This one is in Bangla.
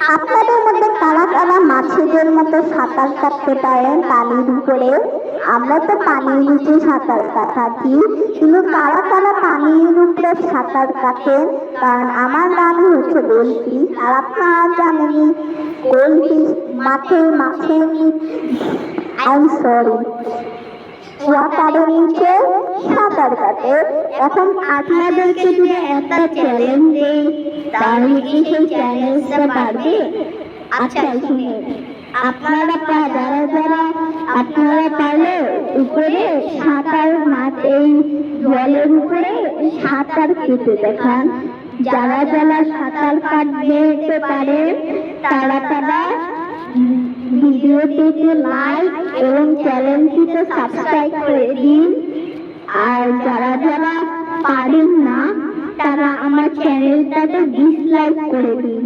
আপনাদের মধ্যে কারা কারা মাছেদের মতো সাঁতার কাটতে পারেন পানির উপরে? আমরা তো পানির নিচে সাঁতার কাটি, কিন্তু কারা কারা পানির উপরে সাঁতার কাটেন? কারণ আমার নাম হচ্ছে গোলফিশ, আর আপনারা জানেনই গোলফিশ মাছের আই সরি ওয়াটারের নিচে সাঁতার কাটে। এখন আপনাদেরকে যদি একটা চ্যালেঞ্জ দেই, তাহলে কি সেই চ্যালেঞ্জটা পারবে? আচ্ছা শুনে, আপনারা যারা যারা আপনারা পারলে উপরে সাঁতার এই জলের উপরে সাঁতার কেটে দেখান। যারা যারা সাঁতার কাটতে পারে তারা তারা ভিডিওটিতে লাইক এবং চ্যানেলটিতে সাবস্ক্রাইব করে দিন। আর যারা যারা পারেন না তারা আমার চ্যানেলটাতে ডিসলাইক করে দিন।